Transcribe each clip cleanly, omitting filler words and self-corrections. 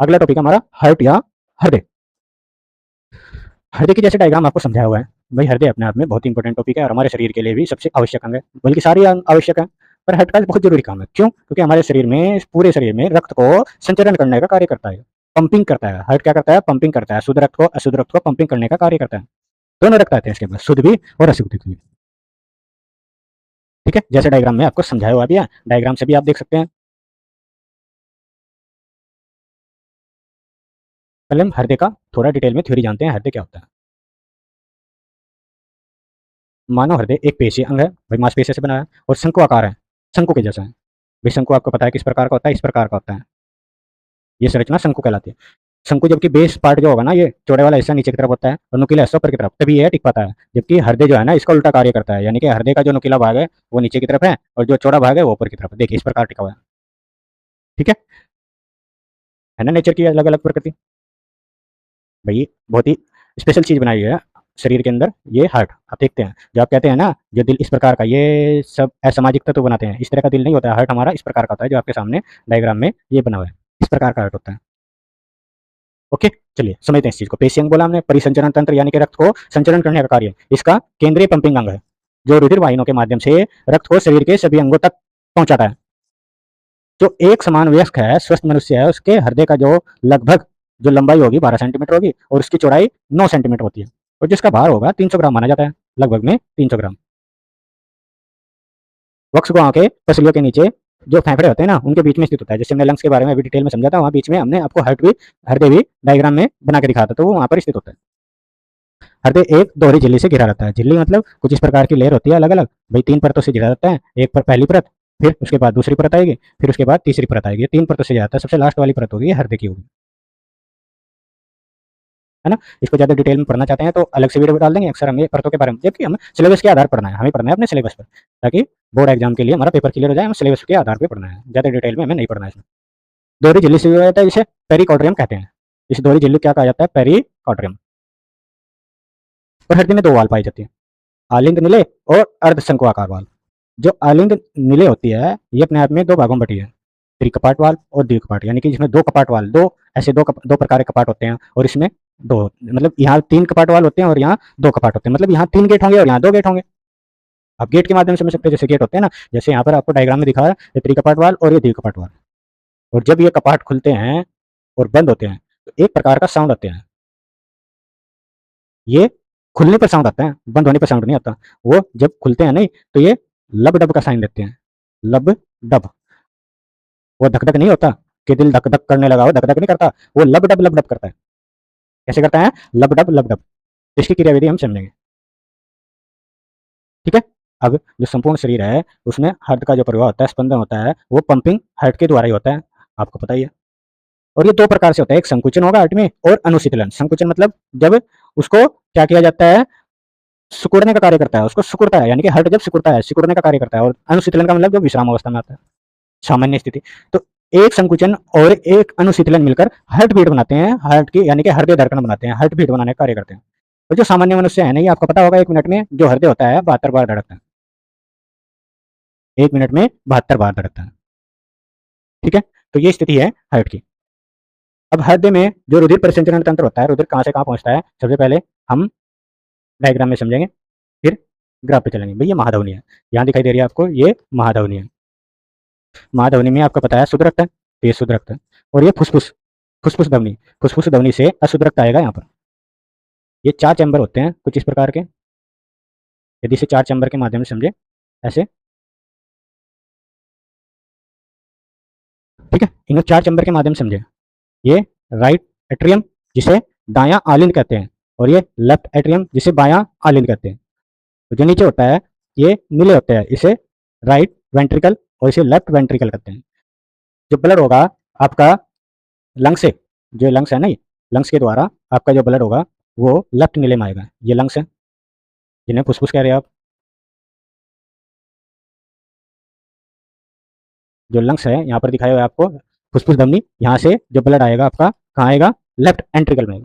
अगला टॉपिक हमारा हार्ट या हृदय। हृदय की जैसे डायग्राम आपको समझाया हुआ है, भाई हृदय अपने आप में बहुत इंपॉर्टेंट टॉपिक है और हमारे शरीर के लिए भी सबसे आवश्यक अंग है, बल्कि सारे अंग आवश्यक है। पर हार्ट का बहुत जरूरी काम है। क्यों? क्योंकि हमारे शरीर में, पूरे शरीर में रक्त को संचरण करने का कार्य करता है, पंपिंग करता है। हार्ट क्या करता है? पंपिंग करता है। शुद्ध रक्त को अशुद्ध रक्त को पंपिंग करने का कार्य करता है। दोनों रक्त आते हैं इसके पास, शुद्ध भी और अशुद्ध भी। ठीक है, जैसे डायग्राम में आपको समझाया हुआ भी है, डायग्राम से भी आप देख सकते हैं। पहले हम हृदय का थोड़ा डिटेल में थ्योरी जानते हैं, हृदय क्या होता है। मानव हृदय एक पेशीय अंग है, भाई मांसपेशियों से बना है और शंकु आकार है, शंकु के जैसा है। भाई शंकु आपको पता है किस प्रकार का होता है? इस प्रकार का होता है। ये संरचना शंकु कहलाती है। शंकु जबकि बेस पार्ट जो होगा ना, ये चौड़े वाला हिस्सा नीचे की तरफ होता है और नुकीला हिस्सा ऊपर की तरफ, तभी ये टिक पाता है। जबकि हृदय जो है ना, इसका उल्टा कार्य करता है, यानी कि हृदय का जो नुकीला भाग है वो नीचे की तरफ है और जो चौड़ा भाग है वो ऊपर की तरफ। देखिए इस प्रकार टिका हुआ है। ठीक है ना, नेचर की अलग अलग प्रकृति। भाई बहुत ही स्पेशल चीज बनाई है शरीर के अंदर, ये हार्ट। आप देखते हैं जो आप कहते हैं ना, जो दिल इस प्रकार का, ये सब असामाजिक तत्व बनाते हैं। इस तरह का दिल नहीं होता है। हार्ट हमारा इस प्रकार का होता है, जो आपके सामने डायग्राम में ये बना हुआ है, इस प्रकार का हार्ट होता है। ओके, चलिए समझते हैं इस चीज को। पेशी अंग बोला हमने, परिसंचरण तंत्र यानी कि रक्त को संचरण करने का कार्य, इसका केंद्रीय पंपिंग अंग है, जो रुधिर वाहिनियों के माध्यम से रक्त को शरीर के सभी अंगों तक पहुंचाता है। जो एक समान वयस्क है, स्वस्थ मनुष्य है, उसके हृदय का जो लगभग जो लंबाई होगी 12 सेंटीमीटर होगी और उसकी चौड़ाई 9 सेंटीमीटर होती है और जिसका भार होगा 300 ग्राम माना जाता है, लगभग में 300 ग्राम। वक्ष गुहा के पसलियों के नीचे जो फेफड़े होते हैं ना, उनके बीच में स्थित होता है। जैसे हमने लंग्स के बारे में अभी डिटेल में समझा था, वहाँ बीच में हमने आपको हृदय भी डायग्राम में बना के दिखाया था, तो वो वहाँ पर स्थित होता है। हृदय एक दोहरी झिल्ली से घिरा रहता है। झिल्ली मतलब कुछ इस प्रकार की लेयर होती है अलग अलग, भाई 3 परतों से घिरा रहता है। एक पर पहली परत, फिर उसके बाद दूसरी परत आएगी, फिर उसके बाद तीसरी परत आएगी। 3 परतों से जाता है। सबसे लास्ट वाली परत होगी हृदय की होगी, है ना। इसको ज़्यादा डिटेल में पढ़ना चाहते हैं तो अलग से वीडियो डाल देंगे। अक्सर हम ये परतों के बारे में, जबकि हम सिलेबस के आधार पर पढ़ना है, हमें पढ़ना है अपने सिलेबस पर, ताकि बोर्ड एग्जाम के लिए हमारा पेपर क्लियर हो जाए। हम सिलेबस के आधार पर पढ़ना है, ज़्यादा डिटेल में हमें नहीं पढ़ना है इसमें। दोहरी झिल्ली से जाता है, जिसे पेरिकॉर्डियम कहते हैं। इस दोहरी झिल्ली क्या कहा जाता है? पेरिकॉर्डियम। और हृदय में 2 वाल पाई जाती है, आलिंद निलय और अर्धशंकुआकार वाल। जो आलिंद निलय होती है, ये अपने आप में 2 भागों में बटी है, त्रिकपाट वाल्व और द्विकपाट, यानी कि जिसमें 2 कपाट वाल्व, दो ऐसे दो प्रकार के कपाट होते हैं और इसमें दो, मतलब यहाँ 3 कपाट वाल्व होते हैं और यहाँ 2 कपाट होते हैं। मतलब यहाँ 3 गेट होंगे और यहाँ 2 गेट होंगे। आप गेट के माध्यम से समझ सकते हैं, जैसे गेट होते हैं ना, जैसे यहाँ पर आपको डायग्राम में दिखा है, ये त्रिकपाट वाल्व और ये द्विकपाट वाल्व। और जब ये कपाट खुलते हैं और बंद होते हैं तो एक प्रकार का साउंड आते हैं। ये खुलने पर साउंड आता है, बंद होने पर साउंड नहीं आता। वो जब खुलते हैं नहीं तो ये लब डब का साइन देते हैं, लब डब। वो धक धक नहीं होता कि दिल धक धक करने लगा हो, धक धक नहीं करता, वो लब डब करता है। कैसे करता है? लब डब। इसकी क्रियाविधि हम समझेंगे। ठीक है। अब जो संपूर्ण शरीर है उसमें हार्ट का जो प्रवाह होता है, स्पंदन होता है, वो पंपिंग हार्ट के द्वारा ही होता है, आपको पता ही है। और ये 2 प्रकार से होता है, एक संकुचन होगा हार्ट में और अनुशीतलन। संकुचन मतलब जब उसको क्या किया जाता है, सिकुड़ने का कार्य करता है, उसको सिकुड़ता है, यानी कि हार्ट जब सिकुड़ता है, सिकुड़ने का कार्य करता है। और अनुशीतलन का मतलब जब विश्राम अवस्था में आता है, सामान्य स्थिति। तो एक संकुचन और एक अनुशीतलन मिलकर हार्ट बीट बनाते हैं, हार्ट की यानी कि हृदय धड़कन बनाते हैं, हार्ट बीट बनाने का कार्य करते हैं। और जो सामान्य मनुष्य है ना, ये आपको पता होगा, 1 मिनट में जो हृदय होता है 72 बार धड़कता है, 1 मिनट में 72 बार धड़कता है। ठीक है, तो ये स्थिति है हार्ट की। अब हृदय में जो रुधिर परिसंचरण तंत्र होता है, रुधिर कहाँ से कहाँ पहुंचता है, सबसे पहले हम डायग्राम में समझेंगे, फिर ग्राफ पे चलेंगे। भैया महाधवनी है, यहाँ दिखाई दे रही है आपको, ये महाधवनी है। महाधवनी में आपको पता है शुद्ध रक्त है, तो ये शुद्ध रक्त है। और ये फुसफुस, फुसफुस धवनी, फुसफुस धवनी से अशुद्ध रक्त आएगा यहाँ पर। ये 4 चैम्बर होते हैं कुछ इस प्रकार के, यदि इसे 4 चैम्बर के माध्यम से समझे ऐसे। ठीक है, इन 4 चैम्बर के माध्यम से समझे। ये राइट एट्रियम जिसे दायां आलिंद कहते हैं, और ये लेफ्ट एट्रियम जिसे बायां आलिंद कहते हैं। तो जो नीचे होता है ये नीले होते हैं, इसे राइट वेंट्रिकल और इसे लेफ्ट वेंट्रिकल कहते हैं। जो ब्लड होगा आपका लंग्स से, जो लंग्स है ना, लंग्स के द्वारा आपका जो ब्लड होगा वो लेफ्ट नीले में आएगा। ये लंग्स है, जिन्हें फुसफुस कह रहे हैं आप। जो लंग्स है यहाँ पर दिखाया हुआ है आपको, फुसफुस धमनी, यहाँ से जो ब्लड आएगा आपका कहाँ आएगा? लेफ्ट एंट्रिकल में,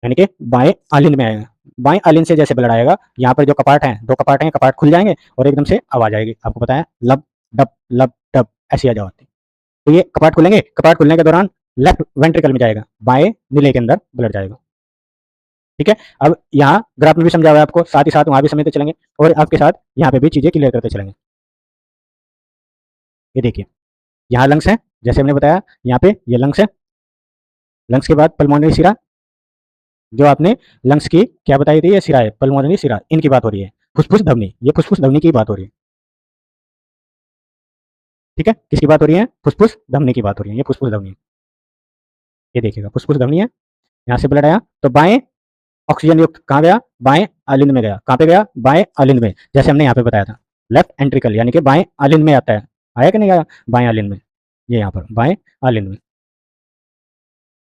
यानी कि बाएं आलिंद में आएगा। बाएं आलिंद से जैसे ब्लड आएगा, यहाँ पर जो कपाट हैं, 2 कपाट हैं, कपाट खुल जाएंगे और एकदम से आवाज आएगी। आपको पता है लब डब ऐसी आवाज आती है। तो ये कपाट खुलेंगे, कपाट खुलने के दौरान लेफ्ट वेंट्रिकल में जाएगा, बाएं नीले के अंदर ब्लड जाएगा। ठीक है, अब यहाँ ग्राफ में भी समझा हुआ है आपको, साथ ही साथ वहां भी समझते चलेंगे और आपके साथ यहाँ पे भी चीजें क्लियर करते चलेंगे। ये देखिए, यहाँ लंग्स है, जैसे हमने बताया, यहाँ पे ये लंग्स है, लंग्स के बाद पल्मोनरी सिरा, जो आपने लंग्स की क्या बताई थी, ये सिरा है, पल्मोनरी सिरा, इनकी बात हो रही है। फुसफुस धमनी, ये फुसफुस धमनी की बात हो रही है। ठीक है, किसकी बात हो रही है, फुसफुस धमनी की बात हो रही है, ये फुसफुस धमनी। ये देखिएगा, फुसफुस धमनी है, यहाँ से ब्लड आया तो बाएं ऑक्सीजन युक्त कहाँ गया, बाएं आलिंद में गया। कहाँ पे गया, बाएं आलिंद में, जैसे हमने यहाँ पे बताया था, लेफ्ट एंट्रिकल यानी कि बाएं आलिंद में आता है। आया कि नहीं आया, बाएं आलिंद में, ये यहाँ पर बाएं आलिंद में।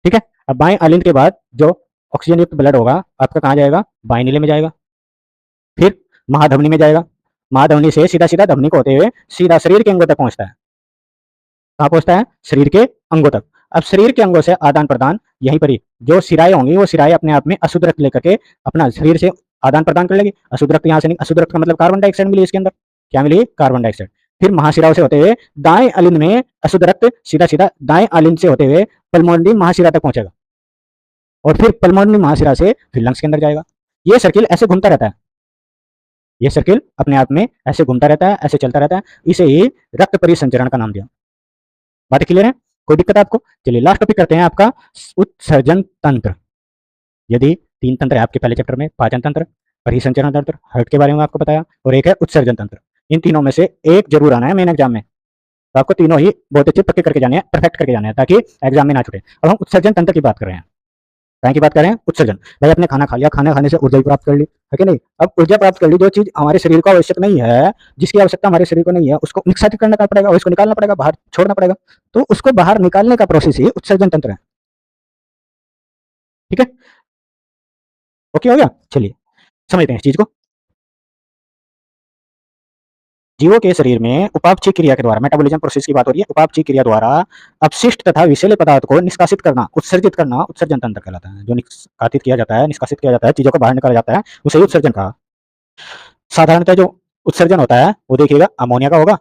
ठीक है, अब बाएं आलिंद के बाद जो ऑक्सीजन युक्त ब्लड होगा आपका कहाँ जाएगा, बाएं नीले में जाएगा, फिर महाधमनी में जाएगा, महाधमनी से सीधा सीधा धमनी को होते हुए सीधा शरीर के अंगों तक पहुंचता है। कहाँ पहुंचता है, शरीर के अंगों तक। अब शरीर के अंगों से आदान प्रदान यहीं पर ही, जो सिराएं होंगी वो सिराएं अपने आप में अशुद्ध रक्त लेकर के अपना शरीर से आदान प्रदान कर लेगी। अशुद्ध रक्त यहाँ से नहीं, अशुद्ध रक्त का मतलब कार्बन डाइऑक्साइड मिली इसके अंदर, क्या मिली, कार्बन डाइऑक्साइड। फिर महाशिराओं से होते हुए दाएं अलिंद में अशुद्ध रक्त सीधा सीधा दाएं अलिंद से होते हुए पल्मोनरी महाशिरा तक पहुंचेगा और फिर पल्मोनरी महाशिरा से फिर लंग्स के अंदर जाएगा। ये सर्किल ऐसे घूमता रहता है, ये सर्किल अपने आप में ऐसे घूमता रहता है, ऐसे चलता रहता है, इसे ही रक्त परिसंचरण का नाम दिया। बात क्लियर है, कोई दिक्कत है आपको? चलिए लास्ट टॉपिक करते हैं आपका उत्सर्जन तंत्र। यदि 3 तंत्र है आपके पहले चैप्टर में, पाचन तंत्र, परिसंचरण तंत्र, हार्ट के बारे में आपको बताया, और एक है उत्सर्जन तंत्र। इन तीनों में से एक जरूर आना है मेन एग्जाम में, तो आपको तीनों ही बहुत अच्छे पक्के करके जाने हैं, परफेक्ट करके जाने हैं, ताकि एग्जाम में ना छूटे। अब हम उत्सर्जन तंत्र की बात कर रहे हैं, की बात कर रहे हैं, उत्सर्जन। भाई आपने खाना खा लिया, खाना खाने से ऊर्जा प्राप्त कर ली, है कि नहीं? अब ऊर्जा प्राप्त कर ली, जो चीज हमारे शरीर को आवश्यक नहीं है, जिसकी आवश्यकता हमारे शरीर को नहीं है, उसको निष्कासित करना पड़ेगा और उसको निकालना पड़ेगा, बाहर छोड़ना पड़ेगा। तो उसको बाहर निकालने का प्रोसेस ही उत्सर्जन तंत्र है। ठीक है, ओके हो गया? चलिए समझते हैं इस चीज को। जीवों के शरीर में उपापचय क्रिया के द्वारा, मेटाबॉलिज्म प्रोसेस की बात हो रही है, उपापचय क्रिया द्वारा अपशिष्ट तथा विषैले पदार्थ को निष्कासित करना, उत्सर्जित करना उत्सर्जन तंत्र कहलाता है। जो निष्कासित किया जाता है, निष्कासित किया जाता है, चीजों को बाहर निकाला जाता है, उसे ही उत्सर्जन कहा। साधारणतः जो उत्सर्जन होता है वो देखिएगा अमोनिया का होगा,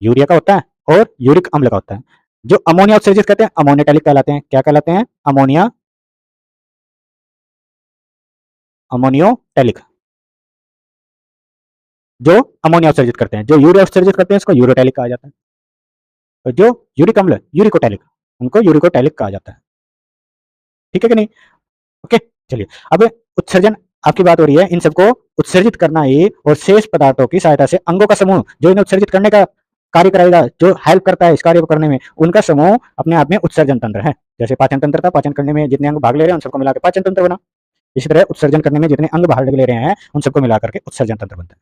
यूरिया का होता है और यूरिक अम्ल का होता है। जो अमोनिया उत्सर्जित करते हैं अमोनियाटैलिक कहलाते हैं। क्या कहलाते हैं, अमोनिया, अमोनियोटैलिक। जो अमोनिया उत्सर्जित करते हैं, जो यूरिया उत्सर्जित करते हैं इसको यूरोटैलिक कहा जाता है, और जो यूरिक अम्ल यूरिकोटैलिक, उनको यूरिकोटैलिक कहा जाता है। ठीक है कि नहीं? ओके, चलिए अब उत्सर्जन आपकी बात हो रही है, इन सबको उत्सर्जित करना ही और शेष पदार्थों की सहायता से अंगों का समूह जो इन्हें उत्सर्जित करने का कार्य करेगा, जो हेल्प करता है इस कार्य को करने में, उनका समूह अपने आप में उत्सर्जन तंत्र है। जैसे पाचन तंत्र था, पाचन करने में जितने अंग भाग ले रहे हैं उन सबको मिलाकर पाचन तंत्र बना, इसी तरह उत्सर्जन करने में जितने अंग भाग ले रहे हैं उन सबको मिलाकर के उत्सर्जन तंत्र बनता है।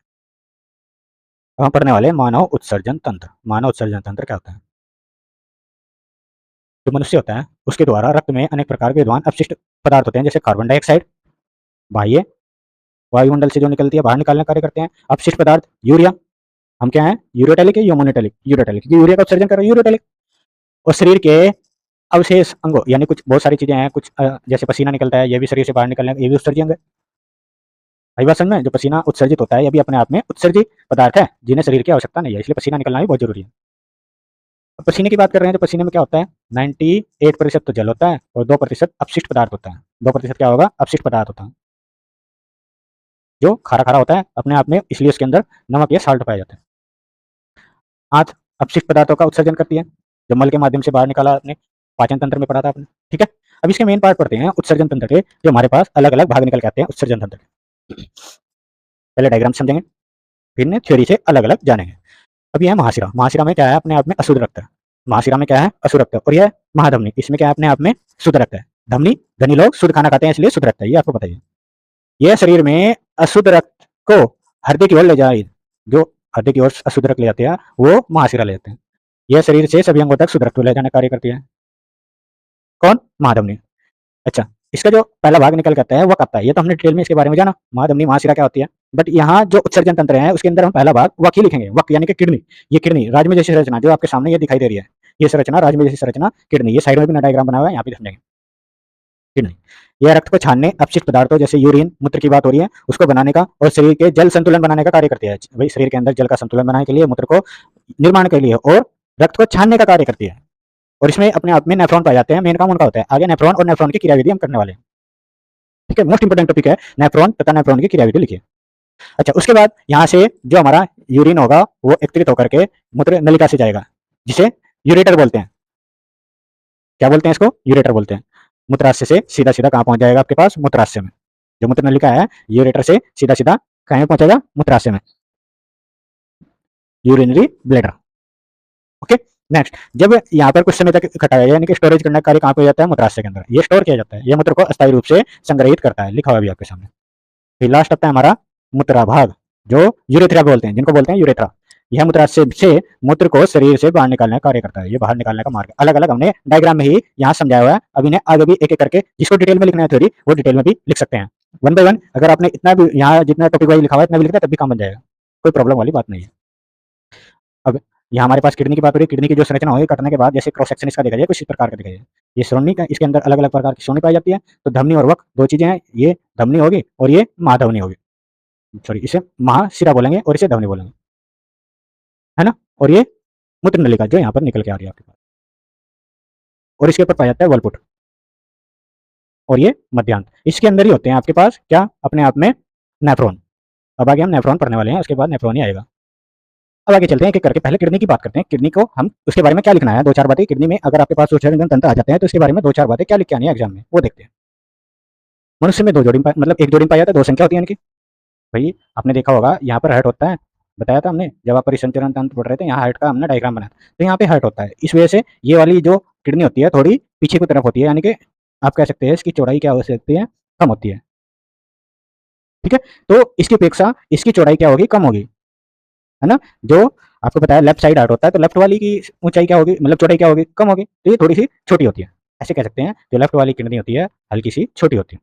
अब हम पढ़ने वाले मानव उत्सर्जन तंत्र। मानव उत्सर्जन तंत्र क्या होता है? जो मनुष्य होता है उसके द्वारा रक्त में अनेक प्रकार के विद्वान अपशिष्ट पदार्थ होते हैं, जैसे कार्बन डाइऑक्साइड बाह्य वायुमंडल से जो निकलती है बाहर निकालने कार्य करते हैं, अपशिष्ट पदार्थ यूरिया, हम क्या है, यूरोटैलिक है, यूमोनोटैलिक, यूरोटैलिक, क्योंकि यूरिया का उत्सर्जन कर रहे हैं यूरोटैलिक। और शरीर के अवशेष अंगों, यानी कुछ बहुत सारी चीजें हैं, कुछ जैसे पसीना निकलता है, ये भी शरीर से बाहर निकलने, ये भी उत्सर्जन है। भाई बात समझ में, जो पसीना उत्सर्जित होता है ये भी अपने आप में उत्सर्जित पदार्थ है, जिन्हें शरीर की आवश्यकता नहीं है, इसलिए पसीना निकलना भी बहुत जरूरी है। अब पसीने की बात कर रहे हैं तो पसीने में क्या होता है, 98% तो जल होता है और 2% अपशिष्ट पदार्थ होता है। 2% क्या होगा, अपशिष्ट पदार्थ होता है, जो खारा खारा होता है अपने आप में, इसलिए उसके अंदर नमक या साल्ट पाया जाता है। आंत अपशिष्ट पदार्थों का उत्सर्जन करती है, जो मल के माध्यम से बाहर निकाला आपने, पाचन तंत्र में पढ़ा था आपने। ठीक है, अब इसके मेन पार्ट पढ़ते हैं उत्सर्जन तंत्र के, जो हमारे पास अलग अलग भाग निकल के आते हैं उत्सर्जन तंत्र के। पहले डायग्राम समझेंगे, फिर थ्योरी से अलग अलग जानेंगे। अब यह है महाशिरा। महाशिरा में क्या है, अपने आप में अशुद्ध रक्त है। महाशिरा में क्या है, अशुद्ध रक्त। और यह महाधमनी, इसमें क्या है, अपने आप में शुद्ध रक्त है। धमनी, धनी लोग शुद्ध खाना खाते हैं इसलिए शुद्ध रक्त है, ये आपको बताइए। यह शरीर में अशुद्ध रक्त को हृदय की ओर ले जाए, जो हृदय की ओर अशुद्ध रक्त ले जाते हैं वो महाशिरा ले जाते हैं। यह शरीर से सभी अंगों तक शुद्ध रक्त ले जाने का कार्य करती है। कौन, महाधमनी। अच्छा, इसका जो पहला भाग निकल करता है वो कब है, ये तो हमने डिटेल में इसके बारे में जाना, महाधमनी महाशिरा क्या होती है। बट यहाँ जो उत्सर्जन तंत्र है उसके अंदर हम पहला भाग वक ही लिखेंगे, वक यानी कि किडनी। ये किडनी राजमे जैसी संरचना जो आपके सामने ये दिखाई दे रही है, ये संरचना राजमे जैसी संरचना किडनी, ये साइड में भी डायग्राम बना हुआ है, यहाँ पे समझेंगे। किडनी, यह रक्त को छानने, अपशिष्ट पदार्थों जैसे यूरिन मूत्र की बात हो रही है उसको बनाने का और शरीर के जल संतुलन बनाने का कार्य करती है। भाई शरीर के अंदर जल का संतुलन बनाने के लिए, मूत्र को निर्माण के लिए और रक्त को छानने का कार्य करती है। और इसमें अपने आप में नेफ्रॉन पाए जाते हैं। मेन काम उनका होता है। आगे नेफ्रॉन और नेफ्रॉन की क्रियाविधि हम करने वाले हैं। ठीक है, मोस्ट इंपोर्टेंट टॉपिक है नेफ्रॉन तथा नेफ्रॉन की क्रियाविधि लिखिए। अच्छा, उसके बाद यहाँ से जो हमारा यूरिन होगा वो एकत्रित होकर के मूत्र नलिका से जाएगा, जिसे यूरेटर बोलते हैं। क्या बोलते हैं इसको? यूरेटर बोलते हैं। मूत्राशय से सीधा सीधा कहाँ पहुंच जाएगा? आपके पास मूत्राशय में। जो मूत्र नलिका है यूरेटर से सीधा सीधा कहाँ पहुंचेगा? मूत्राशय में, यूरिनरी ब्लैडर। ओके, नेक्स्ट, जब यहाँ पर कुछ समय तक इकट्ठा है, यानी कि स्टोरेज करने का कार्य कहाँ पे हो जाता है? मूत्राशय के अंदर। ये स्टोर किया जाता है, ये मूत्र को अस्थायी रूप से संग्रहित करता है, लिखा हुआ भी आपके सामने। फिर लास्ट आता है हमारा मूत्रा भाग, जो यूरेथ्रा बोलते हैं, जिनको बोलते हैं यूरेथ्रा। यह मूत्राशय से मूत्र को शरीर से बाहर निकालने का कार्य करता है। ये बाहर निकालने का मार्ग अलग अलग हमने डायग्राम में ही यहाँ समझाया हुआ है। अब इन्हें आगे भी एक एक करके, जिसको डिटेल में लिखना है थ्योरी, वो डिटेल में भी लिख सकते हैं। वन बाय वन अगर आपने इतना भी यहाँ जितना टॉपिक वाइज लिखा हुआ है इतना भी लिखता है तब भी काम बन जाएगा, कोई प्रॉब्लम वाली बात नहीं है। अब यहाँ हमारे पास किडनी की बात हो रही है। किडनी की जो संरचना होगी कटने के बाद, जैसे क्रॉस सेक्शन इसका देखा जाए कुछ इस प्रकार का देखा जाए। ये श्रोणी का, इसके अंदर अलग अलग प्रकार की श्रोणी पाई जाती है। तो धमनी और वक्र दो चीजें हैं, ये धमनी होगी और ये महाधमनी होगी। सॉरी, इसे महाशिरा बोलेंगे और इसे धमनी बोलेंगे, है ना। और ये मूत्र नलिका जो यहाँ पर निकल के आ रही है आपके पास, और इसके ऊपर पाया जाता है वलपुट, और ये मध्यांत। इसके अंदर ही होते हैं आपके पास क्या? अपने आप में नेफ्रॉन। अब आगे हम नेफ्रॉन पढ़ने वाले हैं, उसके बाद नेफ्रॉन ही आएगा। अब आगे चलते हैं एक एक करके। पहले किडनी की बात करते हैं। किडनी को हम उसके बारे में क्या लिखना है, दो चार बातें किडनी में अगर आपके पास सूक्ष्म तंत्र आ जाते हैं तो इसके बारे में दो चार बातें क्या लिख के आनी है एग्जाम में, वो देखते हैं। मनुष्य में दो जोड़ी मतलब एक जोड़ी पाया जाता है, दो संख्या होती है इनकी। भाई आपने देखा होगा यहाँ पर हर्ट होता है, बताया था हमने जब आप परिसंचरण तंत्र पढ़ रहे थे, यहाँ हर्ट का हमने डायग्राम बनाया। तो यहाँ पे हर्ट होता है, इस वजह से ये वाली जो किडनी होती है थोड़ी पीछे की तरफ होती है, यानी कि आप कह सकते हैं इसकी चौड़ाई क्या हो सकती है? कम होती है। ठीक है, तो इसकी अपेक्षा इसकी चौड़ाई क्या होगी? कम होगी, है ना। जो आपको पता है लेफ्ट साइड हार्ट होता है, तो लेफ्ट वाली की ऊंचाई क्या होगी, मतलब चौड़ाई क्या होगी? कम होगी। तो ये थोड़ी सी छोटी होती है, ऐसे कह सकते हैं। जो लेफ्ट वाली किडनी होती है हल्की सी छोटी होती है।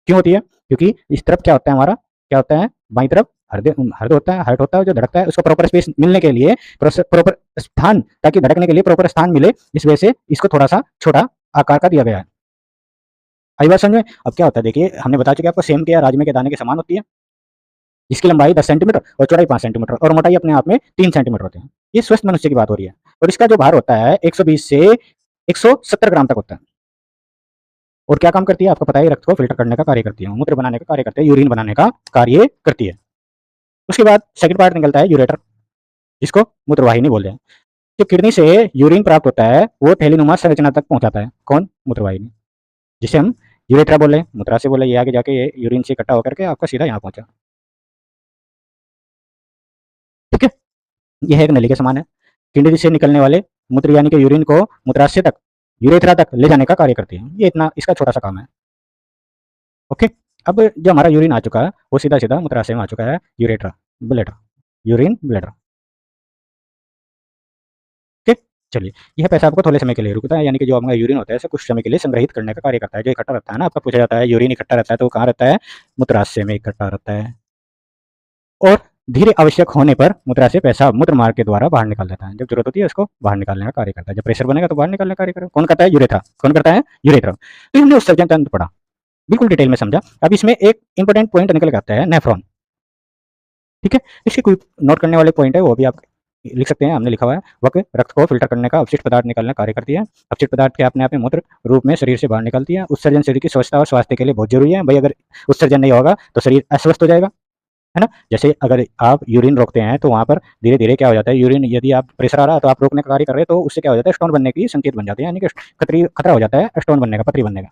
क्यों होती है? क्योंकि इस तरफ क्या होता है हमारा, क्या होता है, बाईं तरफ हृदय हृदय होता है, हार्ट होता है जो धड़कता है, उसको प्रॉपर स्पेस मिलने के लिए, प्रॉपर स्थान, ताकि धड़कने के लिए प्रॉपर स्थान मिले, इस वजह से इसको थोड़ा सा छोटा आकार का दिया गया है। आई बात समझ में? अब क्या होता है देखिए, हमने बता चुके आपको सेम के राजमे के दाने के समान होती है, जिसकी लंबाई 10 सेंटीमीटर और चौड़ाई 5 सेंटीमीटर और मोटाई अपने आप में 3 सेंटीमीटर होते हैं। ये स्वस्थ मनुष्य की बात हो रही है। और इसका जो भार होता है 120 से 170 ग्राम तक होता है। और क्या काम करती है आपको पता है? रक्त को फिल्टर करने का कार्य करती है, मूत्र बनाने का कार्य करती है, यूरिन बनाने का कार्य करती है। उसके बाद सेकंड पार्ट निकलता है यूरेटर, जिसको मूत्रवाहिनी बोलते हैं। जो किडनी से यूरिन प्राप्त होता है वो थैलीनुमा संरचना तक पहुंचाता है। कौन? मूत्रवाहिनी, जिसे हम यूरेट्रा बोले, मूत्राशय बोले। ये आगे जाके ये यूरिन से इकट्ठा होकर के आपका सीधा यहाँ पहुंचा। ठीक है, यह है एक नली के समान है। किडनी से निकलने वाले मूत्र यानी कि यूरिन को मूत्राशय तक, यूरेथ्रा तक ले जाने का कार्य करती है। ये इतना इसका छोटा सा काम है। ओके, अब जो हमारा यूरिन आ चुका है वो सीधा सीधा मूत्राशय में आ चुका है, यूरेट्रा ब्लैडर, यूरिन ब्लैडर। ठीक, चलिए, यह पैसा आपको थोड़े समय के लिए रुकता है, यानी कि जो आपका यूरिन होता है इसे कुछ समय के लिए संग्रहित करने का कार्य करता है। जो इकट्ठा रहता है ना, आपका पूछा जाता है यूरिन इकट्ठा रहता है तो वो कहाँ रहता है? मूत्राशय में इकट्ठा रहता है। और धीरे आवश्यक होने पर मूत्राशय पेशाब मूत्र मार्ग के द्वारा बाहर निकाल देता है। जब जरूरत होती है उसको बाहर निकालने का कार्य करता है। जब प्रेशर बनेगा तो बाहर निकालने का कार्य करेगा। कौन करता है? यूरेथ्रा। कौन करता है? यूरेथ्रा। तो हमने उत्सर्जन तंत्र पढ़ा, बिल्कुल डिटेल में समझा। अब इसमें एक इंपॉर्टेंट पॉइंट निकल के आता है, नेफ्रॉन। ठीक है, इसके कोई नोट करने वाले पॉइंट है वो भी आप लिख सकते हैं, हमने लिखा हुआ है। वक्र रक्त को फिल्टर करने का, अपशिष्ट पदार्थ निकालने का कार्य करती है। अपशिष्ट पदार्थ के अपने आप में मूत्र रूप में शरीर से बाहर निकलती है। उत्सर्जन शरीर की स्वच्छता और स्वास्थ्य के लिए बहुत जरूरी है। भाई अगर उत्सर्जन नहीं होगा तो शरीर अस्वस्थ हो जाएगा, है ना। जैसे अगर आप यूरिन रोकते हैं तो वहां पर धीरे धीरे क्या हो जाता है, यूरिन यदि आप प्रेशर आ रहा है तो आप रोकने का कार्य कर रहे हैं तो उससे क्या हो जाता है? स्टोन बनने की संकेत बन जाते हैं, यानी कि खतरा हो जाता है स्टोन बनने का, पथरी बनने का।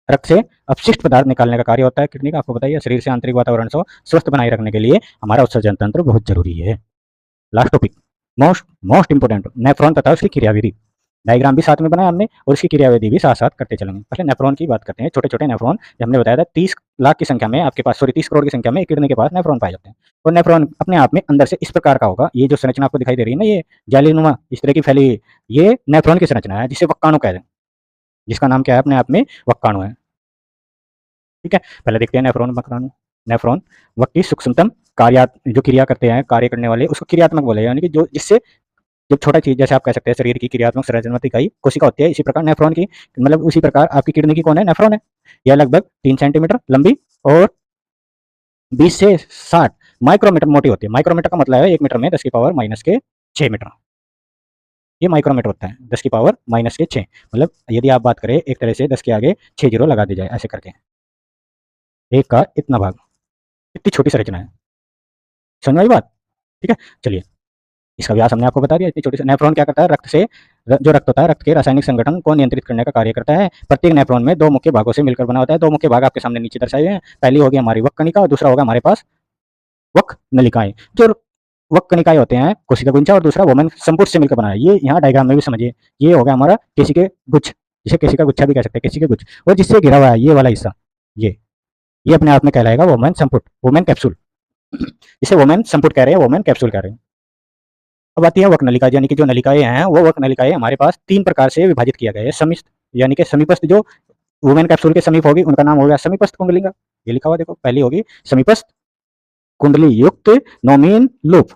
रक्त से अपशिष्ट पदार्थ निकालने का कार्य होता है किडनी का, आपको बताइए। शरीर से आंतरिक वातावरण को स्वस्थ बनाए रखने के लिए हमारा उत्सर्जन तंत्र बहुत जरूरी है। Last topic, most most important, nephron तथा उसकी क्रियाविधि। डायग्राम भी साथ में बनाया हमने और उसकी क्रियाविधि भी साथ साथ करते चलेंगे। पहले नेफ्रॉन की बात करते हैं। छोटे छोटे नेफ्रॉन, हमने बताया था 30 लाख की संख्या में आपके पास, सॉरी 30 करोड़ की संख्या में एक किडनी के पास नेफ्रॉन पाए जाते हैं। और नेफ्रॉन अपने आप में अंदर से इस प्रकार का होगा। ये जो संरचना आपको दिखाई दे रही है ना, ये जालीनुमा इस तरह की फैली, ये नेफ्रॉन की संरचना है, जिसे वक्काणु कहते हैं, जिसका नाम क्या है? अपने आप में वक्काणु है। ठीक है, पहले देखते हैं नेफ्रॉन वक्काणु। नेफ्रॉन वक् की सूक्ष्मतम कार्या जो क्रिया करते हैं, कार्य करने वाले, उसको क्रियात्मक बोले, यानी कि जो जिससे जब छोटा चीज, जैसे आप कह सकते हैं शरीर की क्रियात्मक संरचनात्मक इकाई कोशिका होती है, इसी प्रकार नेफ्रॉन की, मतलब उसी प्रकार आपकी किडनी की कौन है? नेफ्रॉन है। यह लगभग 3 सेंटीमीटर लंबी और 20 से 60 माइक्रोमीटर मोटी होती है। माइक्रोमीटर का मतलब है 1 मीटर में 10 की पावर माइनस के 6 मीटर। ये माइक्रोमीटर होता है 10 की पावर माइनस के 6। मतलब यदि आप बात करें एक तरह से 10 के आगे 6 जीरो लगा दी जाए ऐसे करके, एक का इतना भाग, इतनी छोटी संरचना है। समझ में आई बात? ठीक है, चलिए इसका व्यास हमने आपको बता दिया। इतनी छोटी सी नेफ्रॉन क्या करता है, रक्त से जो रक्त होता है, रक्त के रासायनिक संगठन को नियंत्रित करने का कार्य करता है। प्रत्येक नेफ्रॉन में दो मुख्य भागों से मिलकर बना होता है। दो मुख्य भाग आपके सामने नीचे दर्शाए हुए हैं। पहली होगी हमारी वक्र कणिका और दूसरा होगा हमारे पास वक्र नलिकाएं। जो वक्र कणिकाएं होते हैं कोशिका गुंचा और दूसरा वोमेन संपुट से मिलकर बना है। ये यहाँ डायग्राम में भी समझिए, ये हो गया हमारा केशिका गुच्छ, जिसे केशिका गुच्छा भी कह सकते हैं, केशिका गुच्छ। और जिससे घिरा हुआ है ये वाला हिस्सा, ये अपने आप में कहलाएगा वोमेन संपुट, वोमेन कैप्सूल। जिसे वोमेन संपुट कह रहे हैं, वोमेन कैप्सूल कह रहे हैं। अब आती है वक्र नलिका, यानी कि जो नलिकाएं हैं वो वक्र नलिकाएं हमारे पास 3 प्रकार से विभाजित किया गया है। समिस्त यानी कि समीपस्थ, जो वुमेन कैप्सूल के समीप होगी उनका नाम हो गया समीपस्थ कुंडलिका। ये लिखा हुआ देखो, पहली होगी समीपस्थ कुंडली युक्त नोमीन लूप,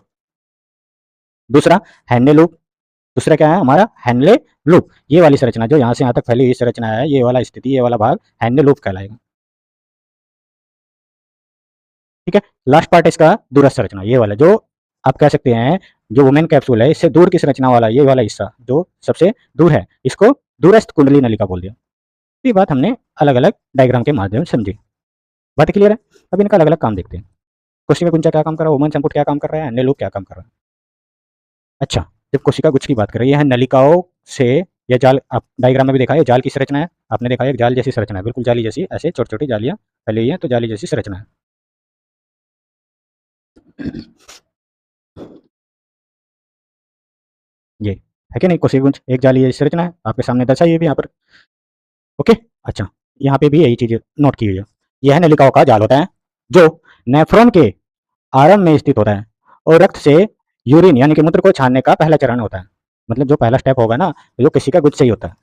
दूसरा हैंडले लूप, दूसरा क्या है हमारा हैंडले लूप। ये वाली संरचना जो यहाँ से यहाँ तक फैली हुई संरचना है, ये वाला स्थिति, ये वाला भाग हैंडले लूप कहलाएगा। ठीक है, लास्ट पार्ट इसका दूरस्थ संरचना, ये वाला जो आप कह सकते हैं जो वुमेन कैप्सूल है इससे दूर की संरचना वाला ये वाला हिस्सा जो सबसे दूर है, इसको दूरस्थ कुंडली नलिका बोल दिया। ये बात हमने अलग अलग डायग्राम के माध्यम से समझी। बात क्लियर है? अब इनका अलग अलग काम देखते हैं। कोशिका गुंचा क्या काम कर रहा है, वुमेन संपुट क्या काम कर रहा है, हैंडले लूप क्या काम कर रहा है। अच्छा, जब कोशिका गुच्छ की बात करें, यह नलिकाओं से यह जाल, आप डायग्राम में भी देखा है, जाल की संरचना है। आपने देखा है एक जाल जैसी संरचना है, बिल्कुल जाली जैसी, ऐसे छोटी छोटी जालियां फैली हुई है, तो जाली जैसी संरचना है। ये है कि नहीं, कोशिका गुंज एक जाली जैसी संरचना है, आपके सामने दर्शाई है भी यहाँ पर। ओके, अच्छा यहाँ पे भी यही चीज नोट की हुई है। यह नलिकाओं का जाल होता है जो नेफ्रॉन के आरंभ में स्थित होता है और रक्त से यूरिन यानी कि मूत्र को छानने का पहला चरण होता है। मतलब जो पहला स्टेप होगा ना, जो किसी का गुच्छ से ही होता है।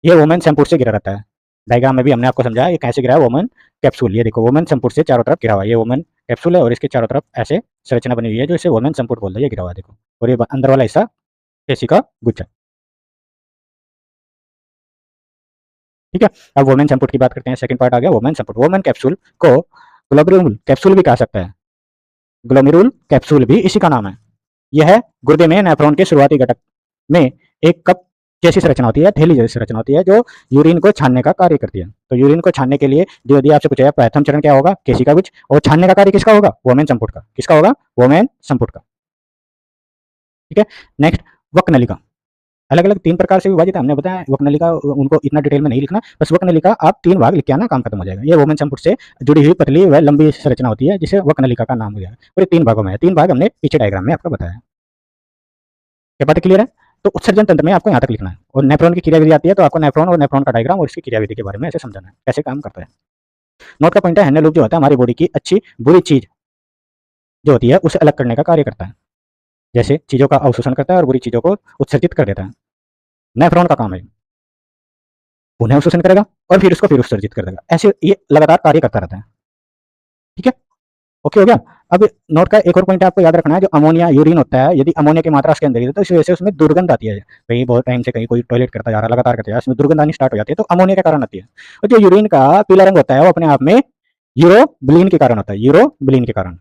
ये वोमेन संपुट से घिरा रहता है। डायग्राम में भी हमने आपको समझाया ये कैसे घिरा है, वोमेन कैप्सूल। ये देखो वोमेन संपुट से चारों तरफ घिरा हुआ है, ये वोमेन कैप्सूल है और इसके चारों तरफ ऐसे संरचना बनी हुई है जो इसे वोमेन संपुट बोलते हैं। ये घिरा हुआ है देखो, और ये अंदर वाला हिस्सा केसी का गुच्छ है। ठीक है, अब वोमेन संपुट की बात करते हैं। सेकंड पार्ट आ गया वोमेन संपुट। वोमेन कैप्सूल को ग्लोमेरुल कैप्सूल भी कह सकते हैं। ग्लोमेरुल कैप्सूल भी इसी का नाम है। यह गुर्दे में नेफ्रॉन के शुरुआती घटक में एक कप जैसी संरचना होती है, थैली जैसी संरचना होती है जो यूरिन को छानने का कार्य करती है। तो यूरिन को छानने के लिए जो यदि आपसे पूछा प्रथम चरण क्या होगा, केशिका गुच्छ, और छानने का कार्य किसका होगा, वोमेन संपुट का। किसका होगा, वोमेन संपुट का। ठीक है, नेक्स्ट वक्र नलिका। अलग अलग 3 प्रकार से विभाजित है, हमने बताया। वक्र नलिका उनको इतना डिटेल में नहीं लिखना, बस वक्र नलिका आप 3 भाग लिख के आना, काम खत्म हो जाएगा। ये वोमेन संपुट से जुड़ी हुई पतली व लंबी संरचना होती है जिसे वक्र नलिका का नाम हो गया। और ये 3 भागों में है, 3 भाग हमने पीछे डायग्राम में आपको बताया। क्या बात क्लियर है? तो उत्सर्जन तंत्र में आपको यहाँ तक लिखना है, और नेफ्रॉन की क्रियाविधि आती है तो आपको नेफ्रॉन और नेफ्रॉन का डायग्राम और इसकी क्रियाविधि के बारे में ऐसे समझाना है कैसे काम करता है। नोट का पॉइंट है, हैंडल लूप जो होता है हमारी बॉडी की अच्छी बुरी चीज जो होती है उसे अलग करने का कार्य करता है। जैसे चीजों का अवशोषण करता है और बुरी चीजों को उत्सर्जित कर देता है। नेफ्रॉन का काम है उन्हें अवशोषण करेगा और फिर उसको फिर उत्सर्जित कर देगा। ऐसे ये लगातार कार्य करता रहता है। ठीक है, ओके हो गया। अब नोट का एक और पॉइंट आपको याद रखना है, जो अमोनिया यूरिन होता है, यदि अमोनिया की मात्रा उसके अंदर है तो इस वजह से उसमें दुर्गंध आती है। कहीं बहुत टाइम से कहीं कोई टॉयलेट करता जा रहा है, लगातार करता जा रहा है, उसमें दुर्गंध आनी स्टार्ट हो जाती है, तो अमोनिया के कारण आती है। और जो यूरिन का पीला रंग होता है वो अपने आप में यूरोबिलिन के कारण होता है, यूरोबिलिन के कारण।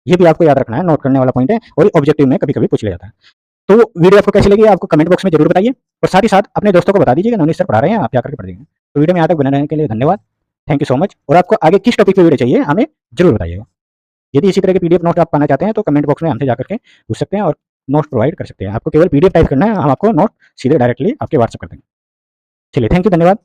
ये भी आपको याद रखना है, नोट करने वाला पॉइंट है, और ऑब्जेक्टिव में कभी कभी पूछ लिया जाता है। तो वीडियो आपको कैसी लगी आपको कमेंट बॉक्स में जरूर बताइए, और साथ ही साथ अपने दोस्तों को बता दीजिएगा, नवनीत सर पढ़ा रहे हैं, आप जाकर के पढ़ देंगे। तो वीडियो में यहाँ तक बने रहने के लिए धन्यवाद, थैंक यू सो मच। और आपको आगे किस टॉपिक पे वीडियो चाहिए हमें जरूर बताइएगा। यदि इसी तरह के पीडीएफ नोट आप पाना चाहते हैं तो कमेंट बॉक्स में हमसे जाकर के पूछ सकते हैं और नोट प्रोवाइड कर सकते हैं। आपको केवल पीडीएफ टाइप करना है, हम आपको नोट सीधे डायरेक्टली आपके व्हाट्सएप कर देंगे। चलिए, थैंक यू, धन्यवाद।